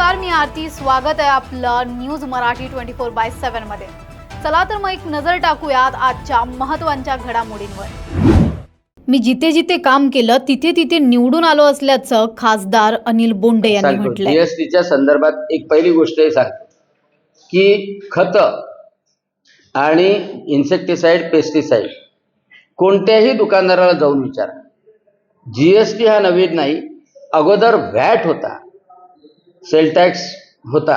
नमस्कार, मी आरती. स्वागत आहे आपलं न्यूज मराठी 24/7 मध्ये. चला तर मग एक नजर टाकूयात आजच्या महत्त्वाच्या घडामोडींवर. मी जिथे जिथे काम केलं तिथे तिथे निवडून आलो असल्याचं खासदार अनिल बोंडे यांनी म्हटलंय. जीएसटीच्या संदर्भात एक पहिली गोष्ट हे सांगतो की खत आणि इन्सेक्टिसाइड, पेस्टिसाइड कोणत्याही दुकानदाराला जाऊन विचारा. जीएसटी हा नवीन नाही, अगोदर व्हॅट होता, सेल टॅक्स होता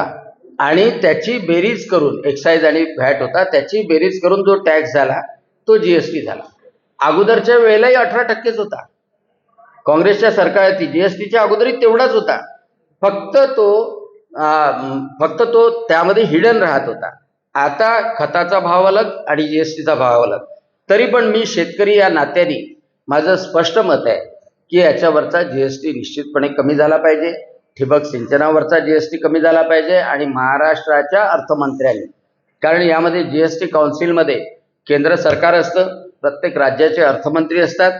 आणि त्याची बेरीज करून एक्साईज आणि व्हॅट होता, त्याची बेरीज करून जो टॅक्स झाला तो जीएसटी झाला. अगोदरच्या वेळेलाही 18% होता. काँग्रेसच्या सरकारची जीएसटीच्या अगोदरही तेवढाच होता, फक्त तो त्यामध्ये हिडन राहत होता. आता खताचा भाव अलग आणि जीएसटीचा भाव अलग. तरी पण मी शेतकरी या नात्याने माझं स्पष्ट मत आहे की याच्यावरचा जीएसटी निश्चितपणे कमी झाला पाहिजे. ठिबक सिंचनावरचा जीएसटी कमी झाला पाहिजे आणि महाराष्ट्राच्या अर्थमंत्र्यांनी, कारण यामध्ये जीएसटी काउन्सिलमध्ये केंद्र सरकार असतं, प्रत्येक राज्याचे अर्थमंत्री असतात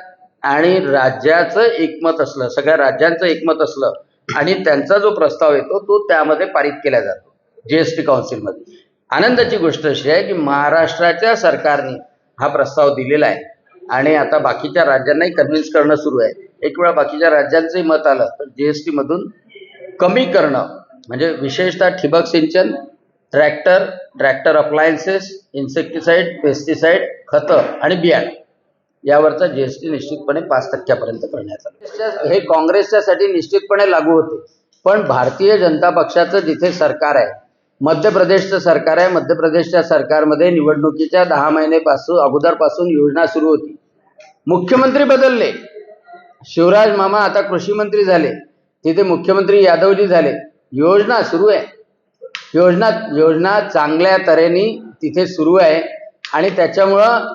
आणि राज्याचं एकमत असलं, सगळ्या राज्यांचं एकमत असलं आणि त्यांचा जो प्रस्ताव येतो तो त्यामध्ये पारित केला जातो जीएसटी काउन्सिलमध्ये. आनंदाची गोष्ट अशी आहे की महाराष्ट्राच्या सरकारने हा प्रस्ताव दिलेला आहे आणि आता बाकीच्या राज्यांनाही कन्व्हिन्स करणं सुरू आहे. एक वेळा बाकीच्या राज्यांचंही मत आलं तर जीएसटीमधून कमी करणं, म्हणजे विशेषतः ठिबक सिंचन, ट्रॅक्टर अप्लायन्सेस, इन्सेक्टिसाइड, पेस्टिसाइड, खतं आणि बियाणं यावरचा जीएसटी निश्चितपणे 5% करण्यात आला. हे काँग्रेसच्यासाठी निश्चितपणे लागू होते, पण भारतीय जनता पक्षाचं जिथे सरकार आहे, मध्य प्रदेशचं सरकार आहे, मध्य प्रदेशच्या सरकारमध्ये निवडणुकीच्या 10 महिन्यापासून अगोदरपासून योजना सुरू होती. मुख्यमंत्री बदलले, शिवराज मामा आता कृषी मंत्री झाले, तिथे मुख्यमंत्री यादवजी झाले. योजना सुरू आहे, योजना चांगल्या तऱ्हेने तिथे सुरू आहे आणि त्याच्यामुळं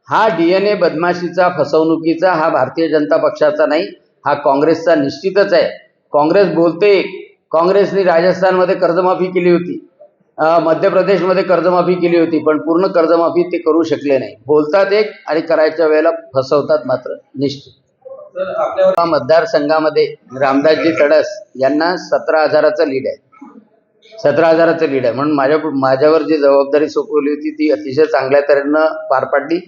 हा DNA बदमाशीचा, फसवणुकीचा हा भारतीय जनता पक्षाचा नाही, हा काँग्रेसचा निश्चितच आहे. काँग्रेस बोलते, काँग्रेसने राजस्थानमध्ये कर्जमाफी केली होती, मध्य प्रदेशमध्ये कर्जमाफी केली होती, पण पूर्ण कर्जमाफी ते करू शकले नाही. बोलतात एक आणि करायच्या वेळेला फसवतात मात्र निश्चित. आपल्या मतदारसंघामध्ये रामदासजी तडस यांना 17,000चं लीड आहे. 17,000चं लीड आहे म्हणून माझ्यावर जी जबाबदारी सोपवली होती ती अतिशय चांगल्या तऱ्हेनं पार पाडली.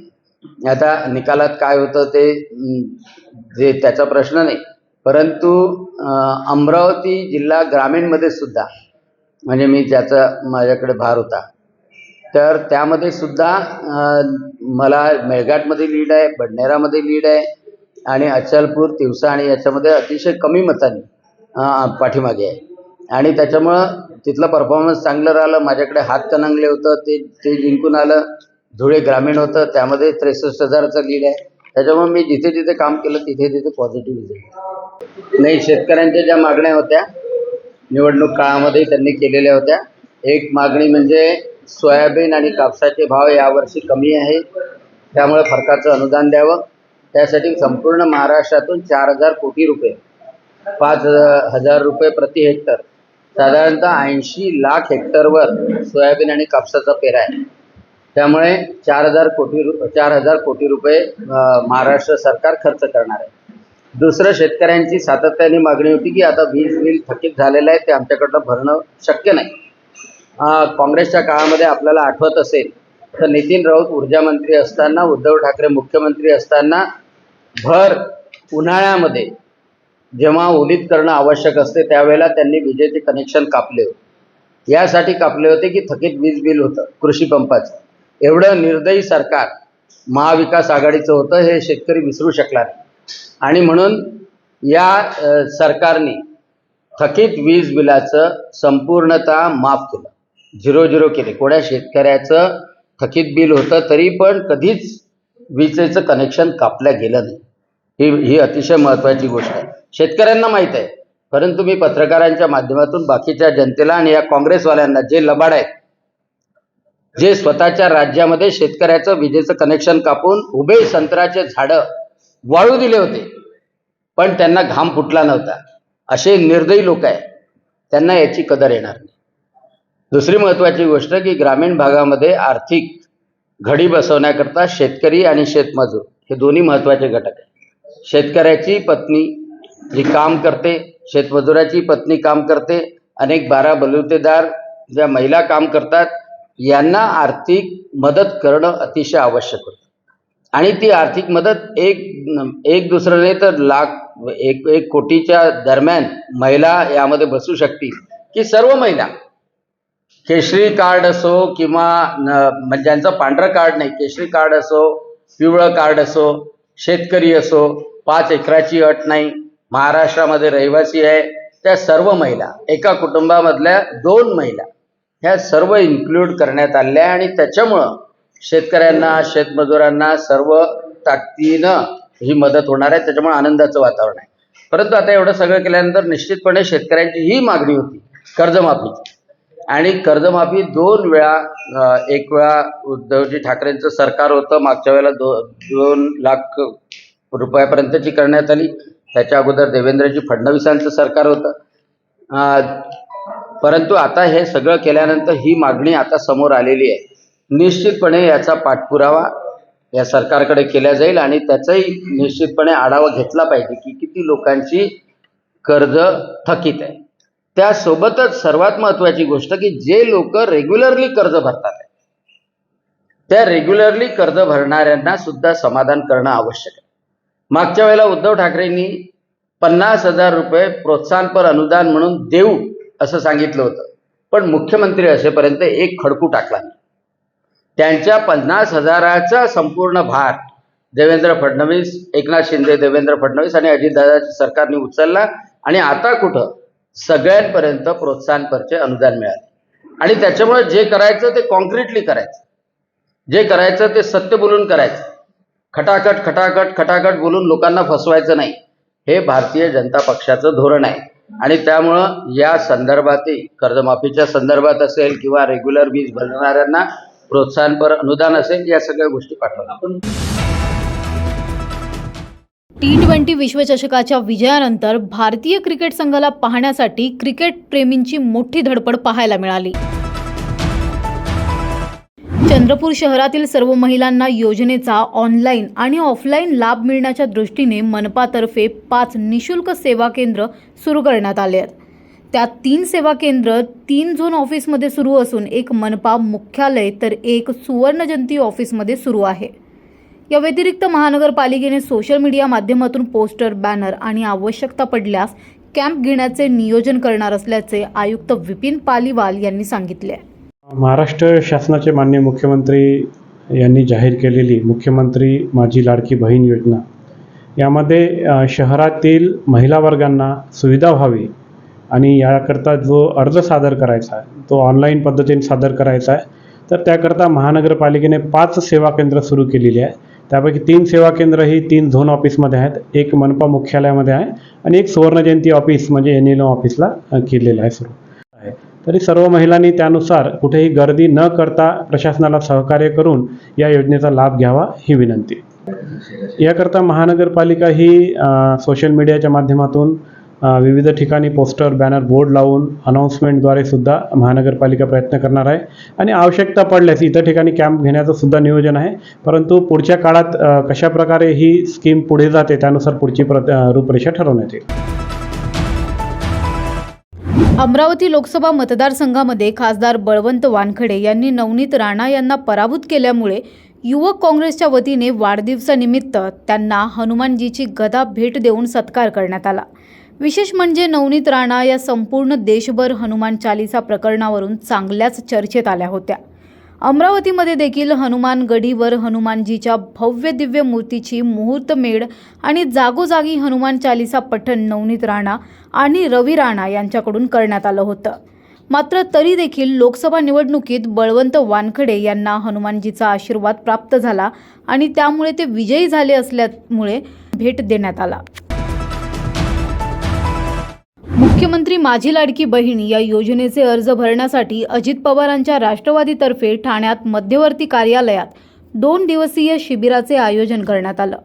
आता निकालात काय होतं ते त्याचा प्रश्न नाही, परंतु अमरावती जिल्हा ग्रामीणमध्ये सुद्धा, म्हणजे मी ज्याचा माझ्याकडे भार होता, तर त्यामध्ये सुद्धा मला मेळघाटमध्ये लीड आहे, बडनेरामध्ये लीड आहे आणि अचलपूर, तिवसा आणि याच्यामध्ये अतिशय कमी मतांनी पाठीमागे आहे आणि त्याच्यामुळं तिथलं परफॉर्मन्स चांगलं राहिलं. माझ्याकडे हातकणंगले होतं, ते जिंकून आलं. धुळे ग्रामीण होतं, त्यामध्ये 63,000चं लीड आहे. त्याच्यामुळे मी जिथे जिथे काम केलं तिथे तिथे पॉझिटिव्ह रिझल्ट. नाही, शेतकऱ्यांच्या ज्या मागण्या होत्या निवडणूक काळामध्ये त्यांनी केलेल्या होत्या. एक मागणी म्हणजे सोयाबीन आणि कापसाचे भाव यावर्षी कमी आहे, त्यामुळे फरकाचं अनुदान द्यावं. त्यासाठी संपूर्ण महाराष्ट्रातून 4,000 कोटी रुपये, 5,000 रुपये प्रति हेक्टर, साधारणतः 80 लाख हेक्टरवर सोयाबीन आणि कापसाचा पेरा आहे. त्यामुळे 4,000 कोटी रुपये महाराष्ट्र सरकार खर्च करणार आहे. दुसरं, शेतकऱ्यांची सातत्याने मागणी होती की आता वीज बिल थकीत झालेलं आहे, ते आमच्याकडनं भरणं शक्य नाही. काँग्रेसच्या काळामध्ये आपल्याला आठवत असेल तर नितीन राऊत ऊर्जा मंत्री असताना, उद्धव ठाकरे मुख्यमंत्री असताना भर उन्हाळ्यामध्ये जेव्हा ओलीत करणं आवश्यक असते त्यावेळेला त्यांनी विजेचे कनेक्शन कापले होते. यासाठी कापले होते की थकीत वीज बिल होतं कृषी पंपाचं. एवढं निर्दयी सरकार महाविकास आघाडीचं होतं हे शेतकरी विसरू शकला नाही आणि म्हणून या सरकारने थकीत वीज बिलाचं संपूर्णतः माफ केलं, 0 केले. कोण्या शेतकऱ्याचं थकीत बिल होतं तरी पण कधीच विजेचं कनेक्शन कापलं गेलं नाही. ही अतिशय महत्त्वाची गोष्ट आहे, शेतकऱ्यांना माहीत आहे. परंतु मी पत्रकारांच्या माध्यमातून बाकीच्या जनतेला आणि या काँग्रेसवाल्यांना, जे लबाड आहेत, जे स्वतःच्या राज्यामध्ये शेतकऱ्याचं विजेचं कनेक्शन कापून उभे संत्र्याचे झाडं वाळू दिले होते पण त्यांना घाम फुटला नव्हता, असे निर्दयी लोक आहेत, त्यांना याची कदर येणार नाही. दुसरी महत्त्वाची गोष्ट की ग्रामीण भागामध्ये आर्थिक घडी बसवण्याकरता शेतकरी आणि शेतमजूर हे दोन्ही महत्त्वाचे घटक आहेत. शेतकऱ्याची पत्नी जी काम करते, शेतमजुराची पत्नी काम करते अनेक बारा बलुतेदार ज्या महिला काम करतात यांना आर्थिक मदत करणं अतिशय आवश्यक होतं. आणि ती आर्थिक मदत एक दुसरं नाही तर एक कोटीच्या दरम्यान महिला यामध्ये बसू शकतील, की सर्व महिला केशरी कार्ड असो किंवा म्हणजे ज्यांचं पांढरं कार्ड नाही, केशरी कार्ड असो, पिवळं कार्ड असो, शेतकरी असो, 5 एकराची अट नाही, महाराष्ट्रामध्ये रहिवासी आहे, त्या सर्व महिला, एका कुटुंबामधल्या 2 महिला ह्या सर्व इन्क्लूड करण्यात आल्या आणि त्याच्यामुळं शेतकऱ्यांना, शेतमजुरांना सर्व ताकदीनं ही मदत होणार आहे. त्याच्यामुळे आनंदाचं वातावरण आहे. परंतु आता एवढं सगळं केल्यानंतर निश्चितपणे शेतकऱ्यांची ही मागणी होती कर्जमाफीची. आणि कर्जमाफी 2 वेळा, एक वेळा उद्धवजी ठाकरेंचं सरकार होतं, मागच्या वेळेला 2 लाख रुपयापर्यंतची करण्यात आली. त्याच्या अगोदर देवेंद्रजी फडणवीसांचं सरकार होतं. परंतु आता हे सगळं केल्यानंतर ही मागणी आता समोर आलेली आहे. निश्चितपणे याचा पाठपुरावा या सरकारकडे केला जाईल आणि त्याचाही निश्चितपणे आढावा घेतला पाहिजे की किती लोकांची कर्ज थकीत आहे. त्यासोबतच सर्वात महत्त्वाची गोष्ट की जे लोक रेग्युलरली कर्ज भरतात त्या रेग्युलरली कर्ज भरणाऱ्यांना सुद्धा समाधान करणं आवश्यक आहे. मागच्या वेळेला उद्धव ठाकरेंनी 50,000 रुपये प्रोत्साहनपर अनुदान म्हणून देऊ असं सांगितलं होतं, पण मुख्यमंत्री असेपर्यंत एक खडकू टाकला नाही. त्यांच्या 50,000चा संपूर्ण भार देवेंद्र फडणवीस, एकनाथ शिंदे, देवेंद्र फडणवीस आणि अजितदादाच्या सरकारने उचलला आणि आता कुठं सगळ्यांपर्यंत प्रोत्साहनपरचे अनुदान मिळाले. आणि त्याच्यामुळे जे करायचं ते कॉन्क्रीटली करायचं, जे करायचं ते सत्य बोलून करायचं, खटाखट खटाखट खटाखट बोलून लोकांना फसवायचं नाही. हे भारतीय जनता पक्षाचं धोरण आहे. आणि त्यामुळं या संदर्भातही कर्जमाफीच्या संदर्भात असेल किंवा रेग्युलर वीज भरणाऱ्यांना प्रोत्साहनपर अनुदान असेल, या सगळ्या गोष्टी पाठवल्या. T20 विश्वचषकाच्या विजयानंतर भारतीय क्रिकेट संघाला पाहण्यासाठी क्रिकेट प्रेमींची मोठी धडपड पाहायला मिळाली. चंद्रपूर शहरातील सर्व महिलांना योजनेचा ऑनलाईन आणि ऑफलाईन लाभ मिळण्याच्या दृष्टीने मनपातर्फे 5 निशुल्क सेवा केंद्र सुरू करण्यात आले आहेत. त्यात 3 सेवा केंद्र 3 झोन ऑफिसमध्ये सुरू असून एक मनपा मुख्यालय तर एक सुवर्णजयंती ऑफिसमध्ये सुरू आहे. या व्यतिरिक्त महानगरपालिकेने सोशल मीडिया माध्यमातून पोस्टर, बॅनर आणि आवश्यकता पडल्यास कॅम्प घेण्याचे नियोजन करणार असल्याचे आयुक्त विपिन पालीवाल यांनी सांगितले. महाराष्ट्र शासनाचे माननीय मुख्यमंत्री यांनी जाहीर केलेली मुख्यमंत्री माझी लाडकी बहीण योजना, यामध्ये शहरातील महिला वर्गांना सुविधा व्हावी आणि याकरता जो अर्ज सादर करायचा आहे तो ऑनलाईन पद्धतीने सादर करायचा आहे. तर त्याकरता महानगरपालिकेने 5 सेवा केंद्र सुरू केलेली आहे. त्यापैकी 3 सेवा केंद्र ही 3 झोन ऑफिसमध्ये आहेत, एक मनपा मुख्यालयामध्ये आहे आणि एक सुवर्णजयंती ऑफिस म्हणजे NLM ऑफिसला केलेलं आहे सुरू आहे. तरी सर्व महिलांनी त्यानुसार कुठेही गर्दी न करता प्रशासनाला सहकार्य करून या योजनेचा लाभ घ्यावा ही विनंती. याकरता महानगरपालिका ही सोशल मीडियाच्या माध्यमातून विविध ठिकाणी पोस्टर, बॅनर, बोर्ड लावून अनाऊन्समेंटद्वारे सुद्धा महानगरपालिका प्रयत्न करणार आहे आणि आवश्यकता पडल्यास इतर ठिकाणी कॅम्प घेण्याचं सुद्धा नियोजन आहे. परंतु पुढच्या काळात कशा प्रकारे ही स्कीम पुढे जाते त्यानुसार पुढची रूपरेषा ठरवण्यात येईल. अमरावती लोकसभा मतदारसंघामध्ये खासदार बळवंत वानखडे यांनी नवनीत राणा यांना पराभूत केल्यामुळे युवक काँग्रेसच्या वतीने वाढदिवसानिमित्त त्यांना हनुमानजीची गदा भेट देऊन सत्कार करण्यात आला. विशेष म्हणजे नवनीत राणा या संपूर्ण देशभर हनुमान चालीसा प्रकरणावरून चांगल्याच चर्चेत आल्या होत्या. अमरावतीमध्ये देखील हनुमान गडीवर हनुमानजीच्या भव्य दिव्य मूर्तीची मुहूर्तमेढ आणि जागोजागी हनुमान चालीसा पठण नवनीत राणा आणि रवी राणा यांच्याकडून करण्यात आलं होतं. मात्र तरी देखील लोकसभा निवडणुकीत बळवंत वानखडे यांना हनुमानजीचा आशीर्वाद प्राप्त झाला आणि त्यामुळे ते विजयी झाले असल्यामुळे भेट देण्यात आला. मुख्यमंत्री माझी लाडकी बहीण या योजनेचे अर्ज भरण्यासाठी अजित पवारांच्या राष्ट्रवादीतर्फे ठाण्यात मध्यवर्ती कार्यालयात 2 दिवसीय शिबिराचे आयोजन करण्यात आलं.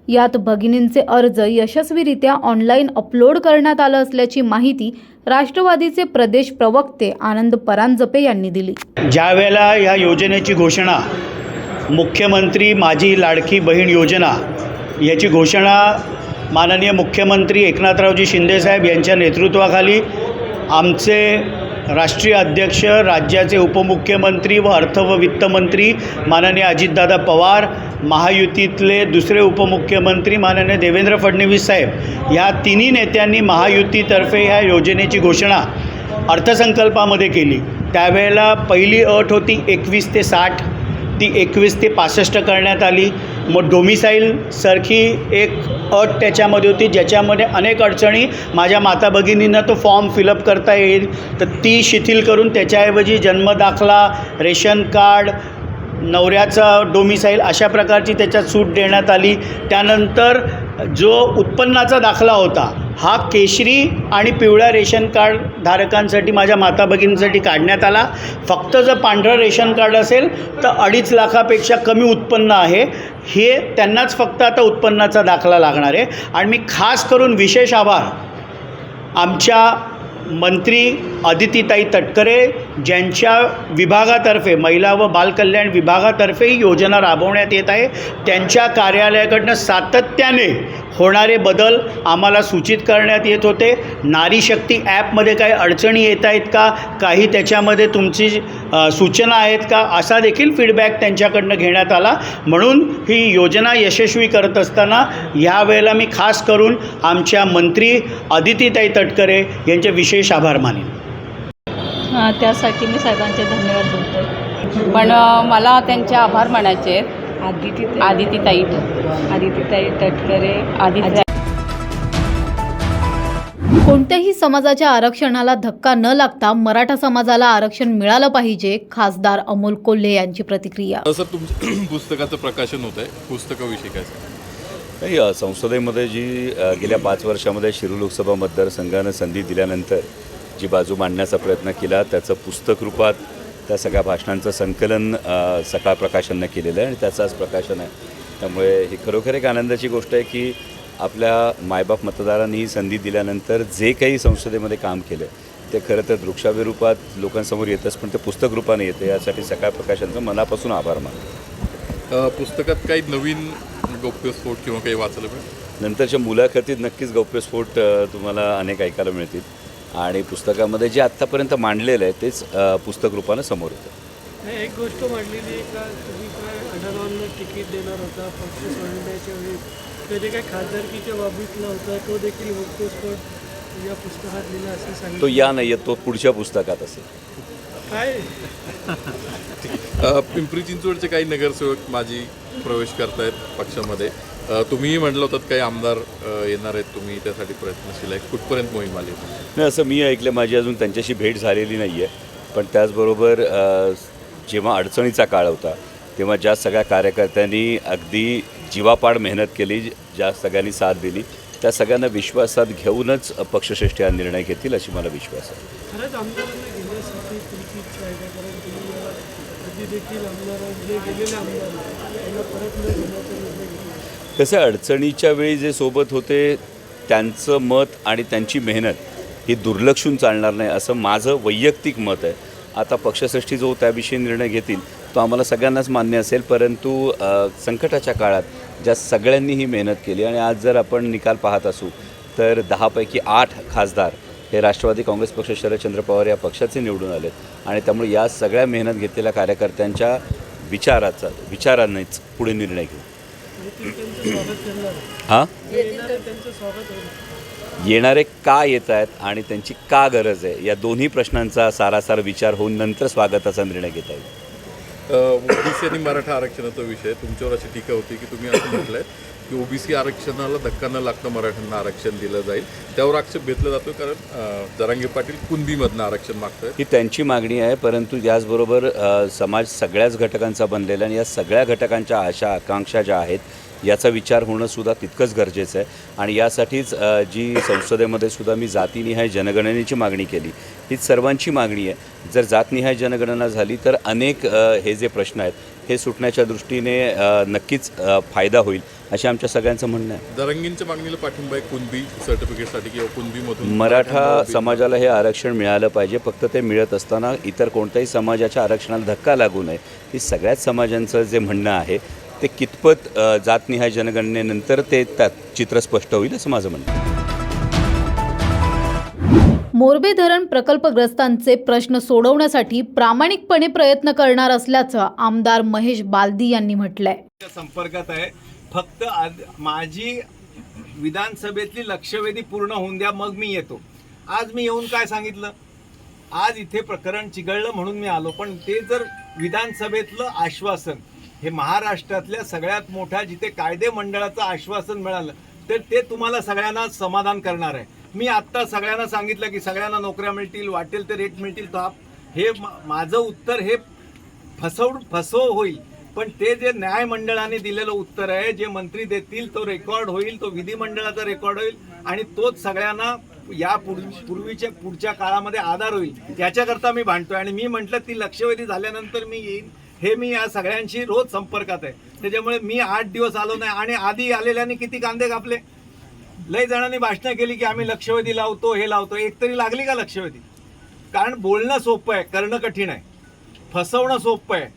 यात भगिनींचे अर्ज यशस्वीरित्या ऑनलाईन अपलोड करण्यात आलं असल्याची माहिती राष्ट्रवादीचे प्रदेश प्रवक्ते आनंद परांजपे यांनी दिली. ज्या वेळेला या योजनेची घोषणा मुख्यमंत्री माझी लाडकी बहीण योजना याची घोषणा माननीय मुख्यमंत्री एकनाथरावजी शिंदेसाहेब यांच्या नेतृत्वाखाली आमचे राष्ट्रीय अध्यक्ष, राज्याचे उपमुख्यमंत्री व अर्थ व वित्तमंत्री माननीय अजितदादा पवार, महायुतीतले दुसरे उपमुख्यमंत्री माननीय देवेंद्र फडणवीस साहेब, या तिन्ही नेत्यांनी महायुतीतर्फे ह्या योजनेची घोषणा अर्थसंकल्पामध्ये केली. त्यावेळेला पहिली अट होती 21 ते 60, ती 21 ते 65 करण्यात आली. मग डोमिसाईल एक अट त्याच्यामध्ये होती, ज्याच्यामध्ये अनेक अडचणी माझ्या माता भगिनींना तो फॉर्म फिलअप करता येईल, तर ती शिथिल करून त्याच्याऐवजी जन्मदाखला, रेशन कार्ड, नवऱ्याचा डोमिसाईल अशा प्रकारची त्याच्यात सूट देण्यात आली. त्यानंतर जो उत्पन्नाचा दाखला होता हा केशरी आणि पिवळ्या रेशन कार्ड धारकांसाठी, माझ्या माता भगिनींसाठी काढण्यात आला. फक्त जर पांढरं रेशन कार्ड असेल तर 2.5 लाखापेक्षा कमी उत्पन्न आहे, हे त्यांनाच फक्त आता उत्पन्नाचा दाखला लागणार आहे. आणि मी खास करून विशेष आभार आमच्या मंत्री अदितीताई तटकरे, ज्यांच्या विभागातर्फे, महिला व बालकल्याण विभागातर्फे ही योजना राबवण्यात येत आहे. त्यांच्या कार्यालयाकडनं सातत्याने होणारे बदल आम्हाला सूचित करण्यात येत होते. नारी शक्ती ॲपमध्ये काही अडचणी येत आहेत का, काही त्याच्यामध्ये तुमची सूचना आहेत का, असा देखील फीडबॅक त्यांच्याकडनं घेण्यात आला. म्हणून ही योजना यशस्वी करत असताना यावेळेला मी खास करून आमच्या मंत्री अदितीताई तटकरे यांचे विशेष आभार मानेन. त्यासाठी मी साहेबांचे धन्यवाद बोलते. पण मला त्यांचे आभार मानायचे आहेत. आदितीताई तटकरे. कोणत्याही समाजाच्या आरक्षणाला धक्का न लागता मराठा समाजाला आरक्षण मिळालं पाहिजे, खासदार अमोल कोल्हे यांची प्रतिक्रिया. सर, तुमच्या पुस्तकाचं प्रकाशन होत आहे, पुस्तकाविषयी काय सांगा? नाही, संसदेमध्ये जी गेल्या 5 वर्षामध्ये शिरूर लोकसभा मतदारसंघानं संधी दिल्यानंतर जी बाजू मांडण्याचा प्रयत्न केला, त्याचं पुस्तक रूपात त्या सगळ्या भाषणांचं संकलन सकाळ प्रकाशननं केलेलं आहे आणि त्याचं आज प्रकाशन आहे. त्यामुळे ही खरोखर एक आनंदाची गोष्ट आहे की आपल्या मायबाप मतदारांनी ही संधी दिल्यानंतर जे काही संसदेमध्ये काम केलं ते खरं तर दृकश्राव्य रूपात लोकांसमोर येतच, पण ते पुस्तक रूपाने येते. यासाठी सकाळ प्रकाशनचं मनापासून आभार मानतो. पुस्तकात काही नवीन गौप्यस्फोट किंवा काही वाचलं पाहिजे? नंतरच्या मुलाखतीत नक्कीच गौप्यस्फोट तुम्हाला अनेक ऐकायला मिळतील आणि पुस्तकामध्ये जे आत्तापर्यंत मांडलेलं आहे तेच पुस्तक रूपानं समोर येतं. एक गोष्ट मांडलेली आहे का, तुम्ही काय अडवांना तिकीट देणार होता पक्ष सोडण्याच्या वेळी, तर जे काय खासदारकीच्या बाबतीतला होता तो देखील गौप्यस्फोट या पुस्तकात लिहिला असं सांगितलं. तो या नाही तो पुढच्या पुस्तकात असेल. काय पिंपरी चिंचवडचे काही नगरसेवक माजी प्रवेश करतायत पक्षामध्ये. तुम्हीही म्हटलं होतात काही आमदार येणार आहेत, तुम्ही त्यासाठी प्रयत्नशील आहे, कुठपर्यंत मोहीम आली? नाही, असं मी ऐकलं. माझी अजून त्यांच्याशी भेट झालेली नाही आहे. पण त्याचबरोबर जेव्हा अडचणीचा काळ होता तेव्हा ज्या सगळ्या कार्यकर्त्यांनी अगदी जीवापाड मेहनत केली, ज्या सगळ्यांनी साथ दिली, त्या सगळ्यांना विश्वासात घेऊनच पक्षश्रेष्ठी हा निर्णय घेतील अशी मला विश्वास आहे. खरंच आमदारांना घेण्यासाठी तुमची इच्छा आहे का? कारण तुम्ही कधी देखील आमदार जे गेलेले आमदार त्यांना परत न घेण्याचा निर्णय घेतला. तसं अडचणीच्या वेळी जे सोबत होते त्यांचं मत आणि त्यांची मेहनत ही दुर्लक्षून चालणार नाही असं माझं वैयक्तिक मत आहे. आता पक्षश्रेष्ठी जो त्याविषयी निर्णय घेतील तो आम्हाला सगळ्यांनाच मान्य असेल, परंतु संकटाच्या काळात ज्या सगळ्यांनी ही मेहनत केली आणि आज जर आपण निकाल पाहत असू तर 10 पैकी 8 खासदार हे राष्ट्रवादी काँग्रेस पक्ष शरदचंद्र पवार या पक्षाचे निवडून आलेत आणि त्यामुळे या सगळ्या मेहनत घेतलेल्या कार्यकर्त्यांच्या विचारांनीच पुढे निर्णय घेऊ. हां, येणारे का येत आहेत आणि त्यांची का गरज आहे या दोन्ही प्रश्नांचा सारासार विचार होऊन नंतर स्वागताचा निर्णय घेता येईल. ओबीसी आणि मराठा आरक्षणाचा विषय तुमच्यावर अशी टीका होती की तुम्ही असं म्हटलं आहे की ओबीसी आरक्षणाला धक्का न लागता मराठ्यांना आरक्षण दिलं जाईल, त्यावर आक्षेप घेतला जातो कारण जरांगे पाटील कुणबीमधनं आरक्षण मागत आहेत. ही त्यांची मागणी आहे, परंतु याचबरोबर समाज सगळ्याच घटकांचा बनलेला आणि या सगळ्या घटकांच्या आशा आकांक्षा ज्या आहेत याचा विचार होणं सुद्धा तितकंच गरजेचं आहे. आणि यासाठीच जी संसदेमध्ये सुद्धा मी जातीनिहाय जनगणनेची मागणी केली, हीच सर्वांची मागणी आहे. जर जातनिहाय जनगणना झाली तर अनेक हे जे प्रश्न आहेत हे सुटण्याच्या दृष्टीने नक्कीच फायदा होईल असे आमच्या सगळ्यांचं म्हणणं आहे. जरांगींच्या मागणीला पाठिंबा आहे कुणबी सर्टिफिकेटसाठी किंवा कुणबीमधून मराठा समाजाला हे आरक्षण मिळालं पाहिजे. फक्त ते मिळत असताना इतर कोणत्याही समाजाच्या आरक्षणाला धक्का लागू नये ही सगळ्याच समाजांचं जे म्हणणं आहे ते कितपत जातनिहाय जनगणनेनंतर ते त्यात चित्र स्पष्ट होईल असं माझं म्हणणं आहे. मोरबे धरण प्रकल्पग्रस्तांचे प्रश्न सोडवण्यासाठी प्रामाणिकपणे प्रयत्न करणार असल्याचं आमदार महेश बालदी यांनी म्हटलंय. संपर्कात आहे. फक्त माझी विधानसभेतली लक्षवेधी पूर्ण होऊन द्या, मग मी येतो. आज मी येऊन काय सांगितलं, आज इथे प्रकरण चिघळलं म्हणून मी आलो. पण ते जर विधानसभेतलं आश्वासन हे महाराष्ट्रातल्या सगळ्यात मोठ्या जिथे कायदे मंडळाचं आश्वासन मिळालं तर ते तुम्हाला सगळ्यांना समाधान करणार आहे. मी आत्ता सगळ्यांना सांगितलं की सगळ्यांना नोकऱ्या मिळतील, वाटेल ते रेट मिळतील. तो हे माझं उत्तर हे फसव होईल. पण ते जे न्याय मंडळाने दिलेलं उत्तर आहे, जे मंत्री देतील तो रेकॉर्ड होईल, तो विधिमंडळाचा रेकॉर्ड होईल आणि तोच सगळ्यांना या पुढच्या काळामध्ये आधार होईल. याच्याकरता मी भांडतोय. आणि मी म्हटलं ती लक्षवेधी झाल्यानंतर मी येईन, हे मी या सगळ्यांशी रोज संपर्कात आहे. त्याच्यामुळे मी 8 दिवस आलो नाही. आणि आधी आलेल्यांनी किती कांदे कापले, लय जणांनी भाषणं केली की आम्ही लक्षवेधी लावतो, हे लावतो. एक तरी लागली का लक्षवेधी? कारण बोलणं सोपं आहे, करणं कठीण आहे. फसवणं सोपं आहे.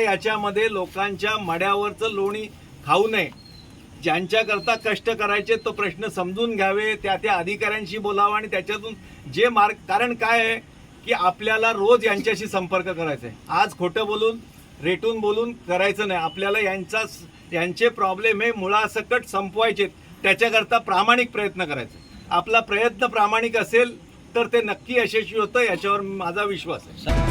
याच्यामध्ये लोकांच्या मड्यावरचं लोणी खाऊ नये. ज्यांच्याकरता कष्ट करायचे तो प्रश्न समजून घ्यावे, त्या अधिकाऱ्यांशी बोलावं आणि त्याच्यातून जे मार्ग. कारण काय आहे की आपल्याला रोज यांच्याशी संपर्क करायचा आहे. आज खोटं बोलून रेटून बोलून करायचं नाही. आपल्याला यांचे प्रॉब्लेम हे मुळासकट संपवायचे, त्याच्याकरता प्रामाणिक प्रयत्न करायचे. आपला प्रयत्न प्रामाणिक असेल तर ते नक्की यशस्वी होतं, याच्यावर माझा विश्वास आहे.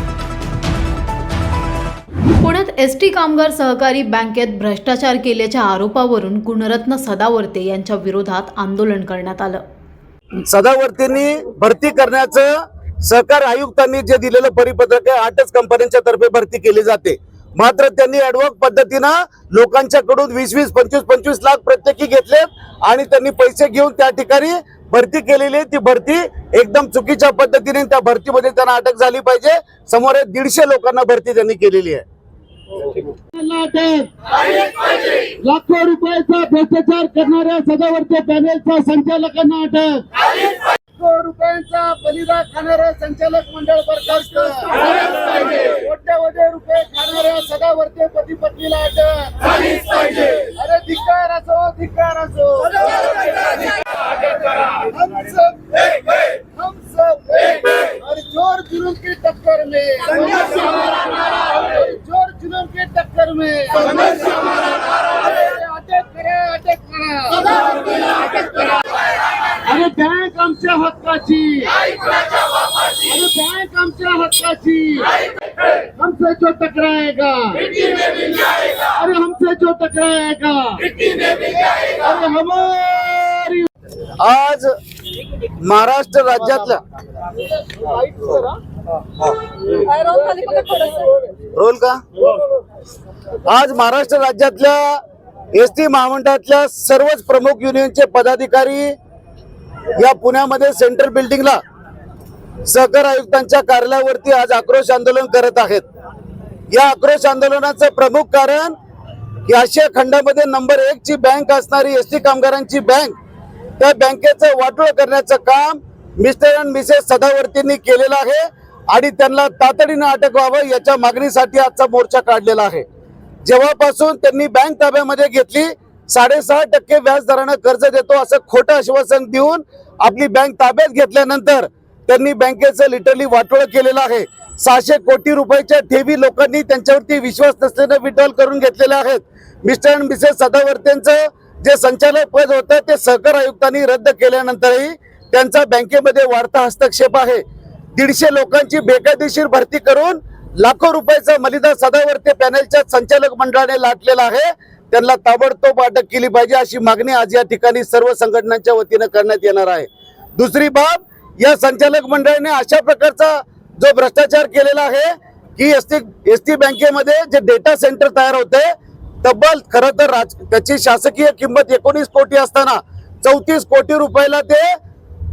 पुण्यात एसटी कामगार सहकारी बँकेत भ्रष्टाचार केल्याच्या आरोपावरून गुणरत्न सदावर्ते यांच्या विरोधात आंदोलन करण्यात आलं. सदावर्तेंनी भरती करण्याचं सहकार आयुक्तांनी जे दिलेलं परिपत्रक आहे, 8च कंपन्यांच्या तर्फे भरती केली जाते. मात्र त्यांनी ॲडव्हॉक पद्धतीनं लोकांच्याकडून 20-20, 25-25 लाख प्रत्येकी घेतले आणि त्यांनी पैसे घेऊन त्या ठिकाणी भरती केलेली आहे. ती भरती एकदम चुकीच्या पद्धतीने त्या भरतीमध्ये त्यांना अटक झाली पाहिजे. समोर 150 लोकांना भरती त्यांनी केलेली आहे. लाखो रुपयाचा भ्रष्टाचार करणाऱ्या सदावर्ते पॅनेलच्या संचालकांना अटक. लाखो रुपयांचा बलिदान खाणाऱ्या संचालक मंडळ बरखास्त. कोट्यवधी रुपये खाणाऱ्या सदावर्ते पती पत्नीला अटक. अरे धिक्कार असो, धिक्कार असो. हम सब और जोर जुलूम की टक्कर में, जोर जुलूम की टक्कर में अटक करा. अरे बँक आमच्या हक्काची, अरे बँक आमच्या हक्काची. हमसे जो टकराएगा, अरे हमसे जो टकराएगा, अरे हमारी. आज महाराष्ट्र राज्यातल्या रोल का आज महाराष्ट्र राज्यातल्या एसटी महामंडळातल्या सर्वच प्रमुख युनियनचे पदाधिकारी या पुण्यामध्ये सेंट्रल बिल्डिंगला सहकार आयुक्तांच्या कार्यालयावरती आज आक्रोश आंदोलन करत आहेत. या आक्रोश आंदोलनाचं प्रमुख कारण की आशिया खंडामध्ये नंबर 1 ची बँक असणारी एसटी कामगारांची बँक, त्या बँकेचं वाटोळ करण्याचं काम मिस्टर अँड मिसेस सदावर्तेंनी केलेलं आहे आणि त्यांना तातडीनं अटक व्हावं याच्या मागणीसाठी आजचा मोर्चा काढलेला आहे. जेव्हापासून त्यांनी बँक ताब्यामध्ये घेतली, 6.5% व्याजदरानं कर्ज देतो असं खोटं आश्वासन देऊन आपली बँक ताब्यात घेतल्यानंतर त्यांनी बँकेचं लिटरली वाटोळ केलेलं आहे. 600 कोटी रुपयाच्या ठेवी लोकांनी त्यांच्यावरती विश्वास नसल्यानं विड्रॉल करून घेतलेल्या आहेत. मिस्टर अँड मिसेस सदावर्तेंचं जे संचालक पद होतं ते सहकार आयुक्तांनी रद्द केल्यानंतरही त्यांचा बँकेमध्ये वाढता हस्तक्षेप आहे. 150 लोकांची बेकायदेशीर भरती करून लाखो रुपयाचा मलिदा सदावर्ते पॅनेलच्या संचालक मंडळाने लाटलेला आहे. त्यांना ताबडतोब अटक केली पाहिजे अशी मागणी आज या ठिकाणी सर्व संघटनांच्या वतीनं करण्यात येणार आहे. दुसरी बाब, या संचालक मंडळाने अशा प्रकारचा जो भ्रष्टाचार केलेला आहे की एसटी बँकेमध्ये जे डेटा सेंटर तयार होते, तब्बल खरं तर त्याची शासकीय किंमत 19 कोटी असताना 34 कोटी रुपयाला ते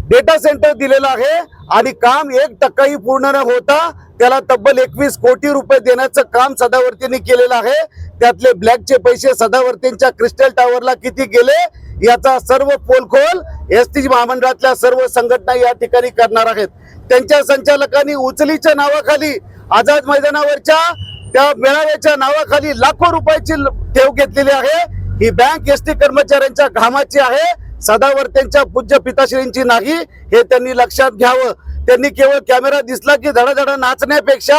डेटा सेंटर दिलेलं आहे आणि काम 1% पूर्ण न होता त्याला तब्बल 21 कोटी रुपये देण्याचं काम सदावर्तेंनी केलेलं आहे. त्यातले ब्लॅकचे पैसे सदावर्तेंच्या क्रिस्टल टावरला किती गेले याचा सर्व पोलखोल एसटी महामंडळातल्या सर्व संघटना या ठिकाणी करणार आहेत. त्यांच्या संचालकांनी उचलीच्या नावाखाली आझाद मैदानावरच्या त्या मेळाव्याच्या नावाखाली लाखो रुपयाची ठेव घेतलेली आहे. ही बँक एसटी कर्मचाऱ्यांच्या घामाची आहे. सदावर्तेंच्या पूज्य पिताश्रींची नाही हे त्यांनी लक्षात घ्यावं. त्यांनी केवळ कॅमेरा दिसला की धडाधडा नाचण्यापेक्षा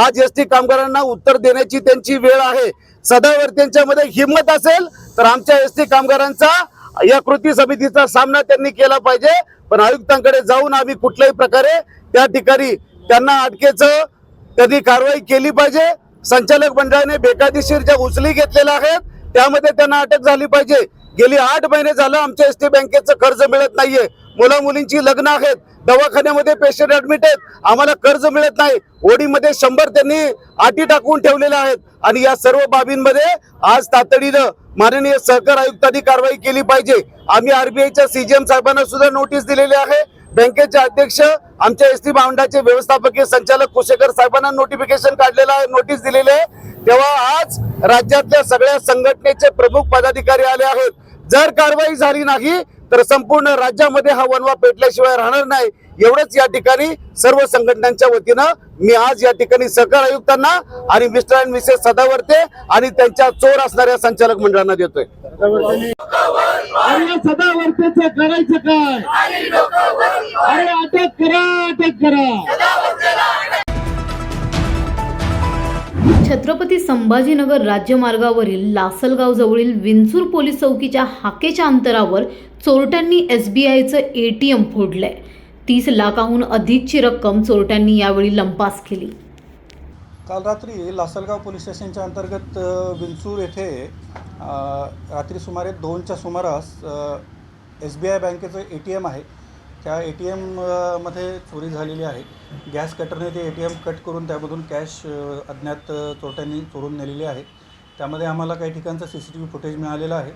आज एसटी कामगारांना उत्तर देण्याची त्यांची वेळ आहे. सदावर्तेंच्या मध्ये हिंमत असेल तर आमच्या एसटी कामगारांचा या कृती समितीचा सामना त्यांनी केला पाहिजे. पण आयुक्तांकडे जाऊन आम्ही कुठल्याही प्रकारे त्या ठिकाणी त्यांना अटकेचं त्यांनी कारवाई केली पाहिजे. संचालक मंडळाने बेकायदेशीर ज्या उचली घेतलेल्या आहेत त्यामध्ये त्यांना अटक झाली पाहिजे. गेली 8 महिने झालं आमच्या एसटी बँकेचं कर्ज मिळत नाहीये. मुला मुलींची लग्न आहेत, दवाखान्यामध्ये पेशंट ऍडमिट आहेत, आम्हाला कर्ज मिळत नाही. ओडीमध्ये 100 त्यांनी अटी टाकून ठेवलेल्या आहेत. आणि या सर्व बाबींमध्ये आज तातडीनं माननीय सहकार आयुक्तांनी कारवाई केली पाहिजे. आम्ही आरबीआयच्या सीजीएम साहेबांना सुद्धा नोटीस दिलेली आहे. बँकेचे अध्यक्ष आमच्या एसटी महामंडळाचे व्यवस्थापकीय संचालक कुशेकर साहेबांना नोटिफिकेशन काढलेलं आहे, नोटीस दिलेली आहे. तेव्हा आज राज्यातल्या सगळ्या संघटनेचे प्रमुख पदाधिकारी आले आहेत. जर कारवाई झाली नाही तर संपूर्ण राज्यामध्ये हा वणवा पेटल्याशिवाय राहणार नाही. एवढंच या ठिकाणी सर्व संघटनांच्या वतीनं मी आज या ठिकाणी सहकार आयुक्तांना आणि मिस्टर अँड मिसेस सदावर्ते आणि त्यांच्या चोर असणाऱ्या संचालक मंडळांना देतोय. अरे सदावर्तेचं करायचं काय? अरे अटक करा, अटक करा. छत्रपती संभाजीनगर राज्यमार्गावरील लासलगाव जवळील विंचूर पोलीस चौकीच्या हाकेच्या अंतरावर चोरट्यांनी SBIचं ATM फोडलंय. 30 लाखाहून अधिकची रक्कम चोरट्यांनी यावेळी लंपास केली. काल रात्री लासलगाव पोलीस स्टेशनच्या अंतर्गत विंचूर येथे रात्री सुमारे 2च्या सुमारास SBI बँकेचं ATM आहे. त्या ATM मध्ये चोरी झालेली आहे. गॅस कटरने ते ATM कट करून त्यामधून कॅश अज्ञात चोरट्यांनी चोरून नेलेली आहे. त्यामध्ये आम्हाला काही ठिकाणचं CCTV फुटेज मिळालेलं आहे.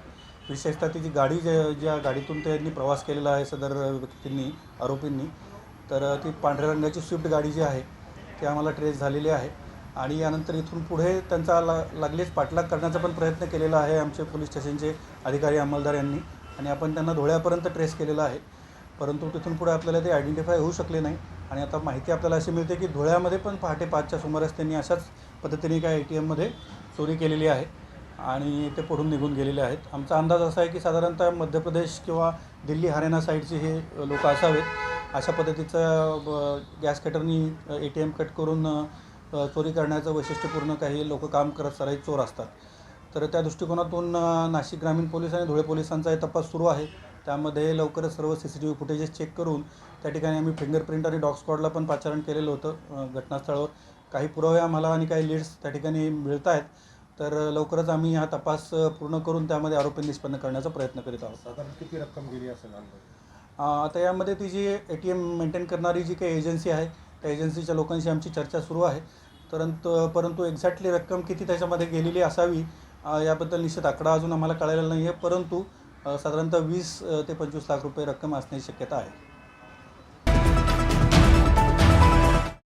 विशेषतः ती गाडी ज्या गाडीतून त्यांनी प्रवास केलेला आहे सदर व्यक्तींनी, आरोपींनी, तर ती पांढऱ्या रंगाची स्विफ्ट गाडी जी आहे ती आम्हाला ट्रेस झालेली आहे. आणि यानंतर इथून पुढे त्यांचा लागलीच पाठलाग करण्याचा पण प्रयत्न केलेला आहे आमचे पोलीस स्टेशनचे अधिकारी अंमलदार यांनी. आणि आपण त्यांना धुळ्यापर्यंत ट्रेस केलेला आहे. परंतु तिथून पुढे आपल्याला ते आयडेंटिफाय होऊ शकले नाही. आणि आता माहिती आपल्याला अशी मिळते की धुळ्यामध्ये पण पहाटे 5च्या सुमारास त्यांनी अशाच पद्धतीने काय ATMमध्ये चोरी केलेली आहे आणि ते पडून निघून गेलेले आहेत. आमचा अंदाज असा आहे की साधारणतः मध्य प्रदेश किंवा दिल्ली हरियाणा साईडचे हे लोक असावेत. अशा पद्धतीचं गॅस कटरनी ATM कट करून चोरी करण्याचं वैशिष्ट्यपूर्ण काही लोक काम करत सराईत चोर असतात. तर त्या दृष्टिकोनातून नाशिक ग्रामीण पोलीस आणि धुळे पोलिसांचा हे तपास सुरू आहे. त्यामध्ये लवकरच सर्व CCTV फुटेजेस चेक करून त्या ठिकाणी आम्ही फिंगरप्रिंट आणि डॉग स्क्वॉडला पण पाचारण केलेलं होतं घटनास्थळावर. काही पुरावे आम्हाला आणि काही लीड्स त्या ठिकाणी मिळत आहेत. तर लवकरच आम्ही हा तपास पूर्ण करून त्यामध्ये आरोपी निष्पन्न करण्याचा प्रयत्न करीत आहोत. साधारण किती रक्कम गेली असेल? आता यामध्ये ती जी ATM मेंटेन करणारी जी काही एजन्सी आहे त्या एजन्सीच्या लोकांशी आमची चर्चा सुरू आहे. परंतु एक्झॅक्टली रक्कम किती त्याच्यामध्ये गेलेली असावी याबद्दल निश्चित आकडा अजून आम्हाला कळलेला नाही आहे. परंतु साधारणतः 20 ते 25 लाख रुपये रक्कम असण्याची शक्यता आहे.